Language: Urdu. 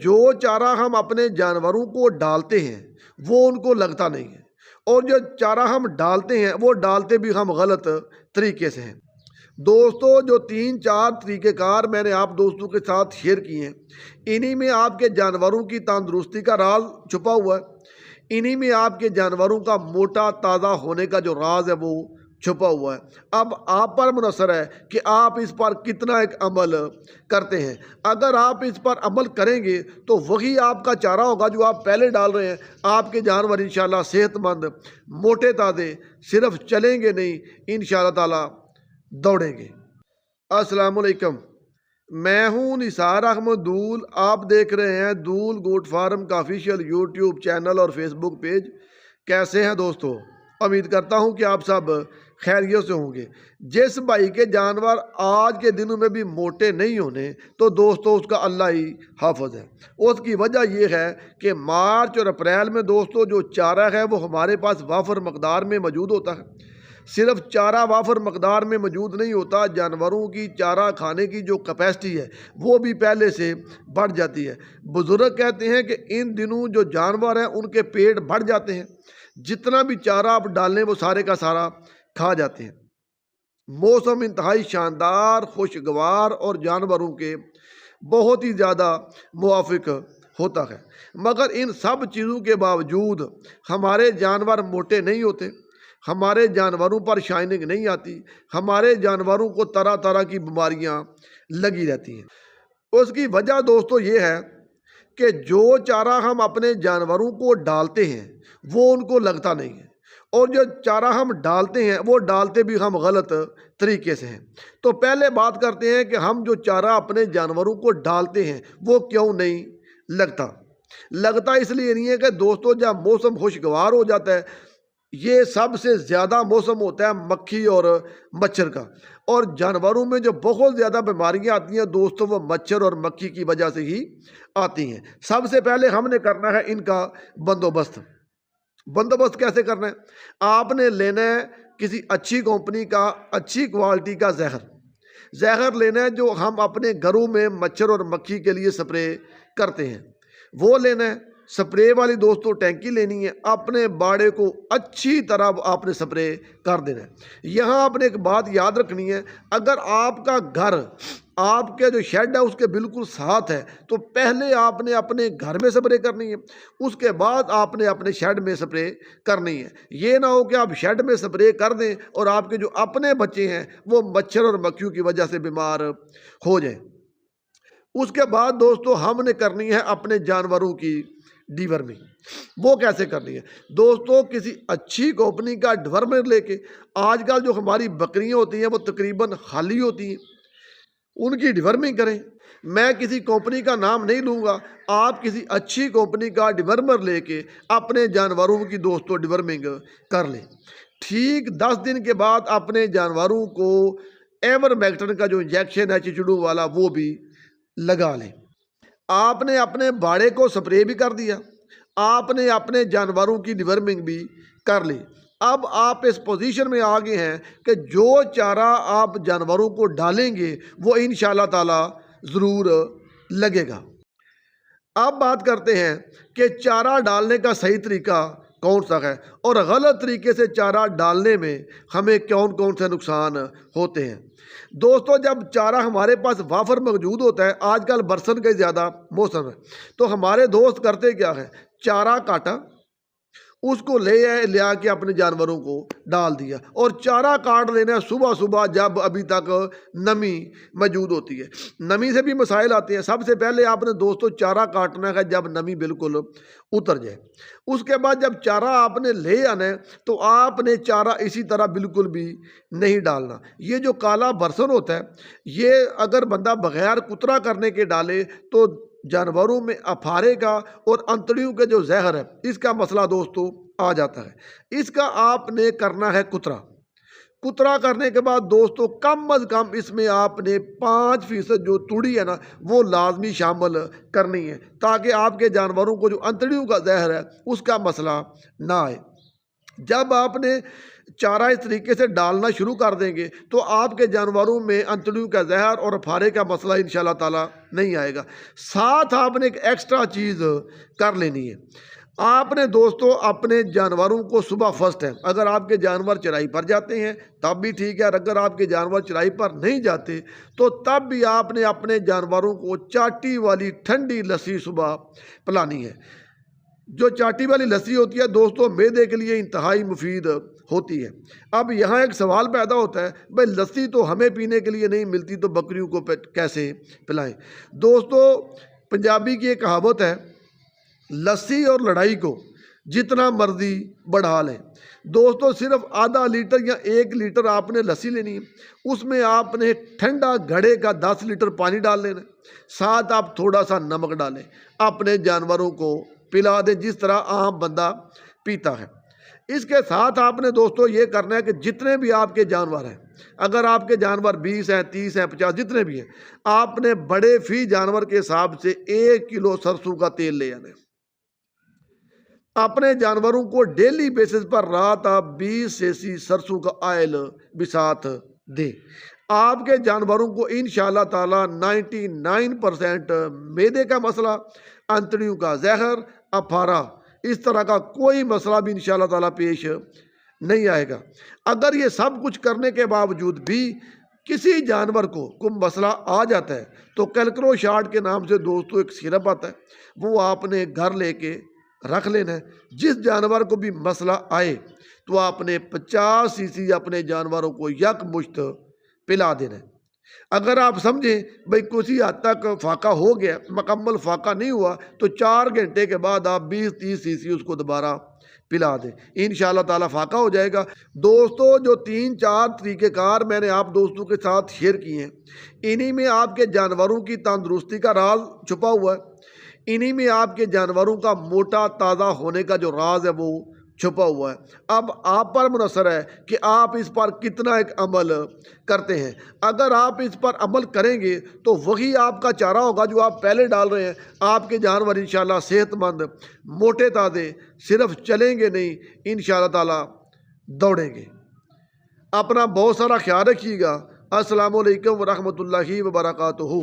جو چارہ ہم اپنے جانوروں کو ڈالتے ہیں وہ ان کو لگتا نہیں ہے، اور جو چارہ ہم ڈالتے ہیں وہ ڈالتے بھی ہم غلط طریقے سے ہیں۔ دوستو جو 3-4 طریقہ کار میں نے آپ دوستوں کے ساتھ شیئر کیے ہیں، انہی میں آپ کے جانوروں کی تندرستی کا راز چھپا ہوا ہے، انہی میں آپ کے جانوروں کا موٹا تازہ ہونے کا جو راز ہے وہ چھپا ہوا ہے۔ اب آپ پر منحصر ہے کہ آپ اس پر کتنا ایک عمل کرتے ہیں۔ اگر آپ اس پر عمل کریں گے تو وہی آپ کا چارہ ہوگا جو آپ پہلے ڈال رہے ہیں۔ آپ کے جانور انشاءاللہ صحت مند، موٹے تازے، صرف چلیں گے نہیں، انشاءاللہ تعالی دوڑیں گے۔ السلام علیکم، میں ہوں نثار احمد دول۔ آپ دیکھ رہے ہیں دول گوٹ فارم کا آفیشیل یوٹیوب چینل اور فیس بک پیج۔ کیسے ہیں دوستو؟ امید کرتا ہوں کہ آپ سب خیریت سے ہوں گے۔ جس بھائی کے جانور آج کے دنوں میں بھی موٹے نہیں ہونے تو دوستو اس کا اللہ ہی حافظ ہے۔ اس کی وجہ یہ ہے کہ مارچ اور اپریل میں دوستو جو چارہ ہے وہ ہمارے پاس وافر مقدار میں موجود ہوتا ہے۔ صرف چارہ وافر مقدار میں موجود نہیں ہوتا، جانوروں کی چارہ کھانے کی جو کیپیسٹی ہے وہ بھی پہلے سے بڑھ جاتی ہے۔ بزرگ کہتے ہیں کہ ان دنوں جو جانور ہیں ان کے پیٹ بڑھ جاتے ہیں، جتنا بھی چارہ آپ ڈالیں وہ سارے کا سارا کھا جاتے ہیں۔ موسم انتہائی شاندار، خوشگوار اور جانوروں کے بہت ہی زیادہ موافق ہوتا ہے، مگر ان سب چیزوں کے باوجود ہمارے جانور موٹے نہیں ہوتے، ہمارے جانوروں پر شائننگ نہیں آتی، ہمارے جانوروں کو طرح طرح کی بیماریاں لگی رہتی ہیں۔ اس کی وجہ دوستو یہ ہے کہ جو چارہ ہم اپنے جانوروں کو ڈالتے ہیں وہ ان کو لگتا نہیں ہے، اور جو چارہ ہم ڈالتے ہیں وہ ڈالتے بھی ہم غلط طریقے سے ہیں۔ تو پہلے بات کرتے ہیں کہ ہم جو چارہ اپنے جانوروں کو ڈالتے ہیں وہ کیوں نہیں لگتا اس لیے نہیں ہے کہ دوستو جب موسم خوشگوار ہو جاتا ہے، یہ سب سے زیادہ موسم ہوتا ہے مکھی اور مچھر کا، اور جانوروں میں جو بہت زیادہ بیماریاں آتی ہیں دوستو وہ مچھر اور مکھی کی وجہ سے ہی آتی ہیں۔ سب سے پہلے ہم نے کرنا ہے ان کا بندوبست کیسے کرنا ہے؟ آپ نے لینا ہے کسی اچھی کمپنی کا، اچھی کوالٹی کا زہر لینا ہے جو ہم اپنے گھروں میں مچھر اور مکھی کے لیے سپرے کرتے ہیں، وہ لینا ہے۔ سپرے والی دوستو ٹینکی لینی ہے، اپنے باڑے کو اچھی طرح آپ نے سپرے کر دینا ہے۔ یہاں آپ نے ایک بات یاد رکھنی ہے، اگر آپ کا گھر، آپ کے جو شیڈ ہے اس کے بالکل ساتھ ہے تو پہلے آپ نے اپنے گھر میں سپرے کرنی ہے، اس کے بعد آپ نے اپنے شیڈ میں سپرے کرنی ہے۔ یہ نہ ہو کہ آپ شیڈ میں سپرے کر دیں اور آپ کے جو اپنے بچے ہیں وہ مچھر اور مکھیوں کی وجہ سے بیمار ہو جائیں۔ اس کے بعد دوستو ہم نے کرنی ہے اپنے جانوروں کی ڈیورمنگ۔ وہ کیسے کرنی ہے دوستو؟ کسی اچھی کمپنی کا ڈیورمر لے کے، آج کل جو ہماری بکریاں ہوتی ہیں وہ تقریباً خالی ہوتی ہیں، ان کی ڈیورمنگ کریں۔ میں کسی کمپنی کا نام نہیں لوں گا، آپ کسی اچھی کمپنی کا ڈیورمر لے کے اپنے جانوروں کی دوستو ڈیورمنگ کر لیں۔ ٹھیک 10 دن کے بعد اپنے جانوروں کو ایورمیکٹن کا جو انجیکشن ہے چچڑوں والا وہ بھی لگا لیں۔ آپ نے اپنے باڑے کو سپرے بھی کر دیا، آپ نے اپنے جانوروں کی ڈیورمنگ بھی کر لی۔ اب آپ اس پوزیشن میں آگئے ہیں کہ جو چارہ آپ جانوروں کو ڈالیں گے وہ انشاءاللہ تعالی ضرور لگے گا۔ اب بات کرتے ہیں کہ چارہ ڈالنے کا صحیح طریقہ کون سا ہے اور غلط طریقے سے چارہ ڈالنے میں ہمیں کون سے نقصان ہوتے ہیں۔ دوستو جب چارہ ہمارے پاس وافر موجود ہوتا ہے، آج کل برسن کا زیادہ موسم ہے، تو ہمارے دوست کرتے کیا ہے، چارہ کاٹا، اس کو لے آ کے اپنے جانوروں کو ڈال دیا، اور چارہ کاٹ لینا صبح جب ابھی تک نمی موجود ہوتی ہے۔ نمی سے بھی مسائل آتے ہیں۔ سب سے پہلے آپ نے دوستو چارہ کاٹنا ہے جب نمی بالکل اتر جائے۔ اس کے بعد جب چارہ آپ نے لے آنا ہے تو آپ نے چارہ اسی طرح بالکل بھی نہیں ڈالنا۔ یہ جو کالا برسن ہوتا ہے، یہ اگر بندہ بغیر کترا کرنے کے ڈالے تو جانوروں میں افارے کا اور انتڑیوں کے جو زہر ہے اس کا مسئلہ دوستو آ جاتا ہے۔ اس کا آپ نے کرنا ہے کترا کرنے کے بعد دوستو کم از کم اس میں آپ نے 5% جو توڑی ہے نا وہ لازمی شامل کرنی ہے، تاکہ آپ کے جانوروں کو جو انتڑیوں کا زہر ہے اس کا مسئلہ نہ آئے۔ جب آپ نے چارہ اس طریقے سے ڈالنا شروع کر دیں گے تو آپ کے جانوروں میں انتڑیوں کا زہر اور پھارے کا مسئلہ انشاءاللہ تعالیٰ نہیں آئے گا۔ ساتھ آپ نے ایک ایکسٹرا چیز کر لینی ہے، آپ نے دوستو اپنے جانوروں کو صبح فرسٹ ٹائم، اگر آپ کے جانور چرائی پر جاتے ہیں تب بھی ٹھیک ہے، اور اگر آپ کے جانور چرائی پر نہیں جاتے تو تب بھی آپ نے اپنے جانوروں کو چاٹی والی ٹھنڈی لسی صبح پلانی ہے۔ جو چاٹی والی لسی ہوتی ہے دوستو معدے کے لیے انتہائی مفید ہوتی ہے۔ اب یہاں ایک سوال پیدا ہوتا ہے، بھئی لسی تو ہمیں پینے کے لیے نہیں ملتی تو بکریوں کو کیسے پلائیں؟ دوستو پنجابی کی ایک کہاوت ہے، لسی اور لڑائی کو جتنا مرضی بڑھا لیں۔ دوستو صرف آدھا لیٹر یا 1 لیٹر آپ نے لسی لینی ہے، اس میں آپ نے ٹھنڈا گھڑے کا 10 لیٹر پانی ڈال لینا ہے، ساتھ آپ تھوڑا سا نمک ڈالیں، اپنے جانوروں کو پلا دیں جس طرح عام بندہ پیتا ہے۔ اس کے ساتھ آپ نے دوستو یہ کرنا ہے کہ جتنے بھی آپ کے جانور ہیں، اگر آپ کے جانور 20 ہیں 30 ہیں 50 جتنے بھی ہیں، آپ نے بڑے فی جانور کے حساب سے 1 کلو سرسوں کا تیل لے آنا ہے۔ اپنے جانوروں کو ڈیلی بیسس پر رات آپ 20 cc سرسوں کا آئل بھی ساتھ دیں۔ آپ کے جانوروں کو انشاءاللہ تعالی 99% معدے کا مسئلہ، انتڑیوں کا زہر، اپھارا، اس طرح کا کوئی مسئلہ بھی انشاءاللہ تعالی پیش نہیں آئے گا۔ اگر یہ سب کچھ کرنے کے باوجود بھی کسی جانور کو کوئی مسئلہ آ جاتا ہے تو کیلکرو شارٹ کے نام سے دوستو ایک سیرپ آتا ہے، وہ آپ نے گھر لے کے رکھ لینا ہے۔ جس جانور کو بھی مسئلہ آئے تو آپ نے 50 cc اپنے جانوروں کو یک مشت پلا دینا ہے۔ اگر آپ سمجھیں بھئی کسی حد تک فاقہ ہو گیا، مکمل فاقہ نہیں ہوا، تو 4 گھنٹے کے بعد آپ 20-30 cc اس کو دوبارہ پلا دیں، انشاءاللہ تعالیٰ فاقہ ہو جائے گا۔ دوستو جو 3-4 طریقہ کار میں نے آپ دوستوں کے ساتھ شیئر کیے ہیں، انہی میں آپ کے جانوروں کی تندرستی کا راز چھپا ہوا ہے، انہی میں آپ کے جانوروں کا موٹا تازہ ہونے کا جو راز ہے وہ چھپا ہوا ہے۔ اب آپ پر منحصر ہے کہ آپ اس پر کتنا ایک عمل کرتے ہیں۔ اگر آپ اس پر عمل کریں گے تو وہی آپ کا چارہ ہوگا جو آپ پہلے ڈال رہے ہیں، آپ کے جانور انشاءاللہ صحت مند، موٹے تازے، صرف چلیں گے نہیں، انشاءاللہ تعالیٰ دوڑیں گے۔ اپنا بہت سارا خیال رکھیے گا۔ السلام علیکم ورحمۃ اللہ وبرکاتہ۔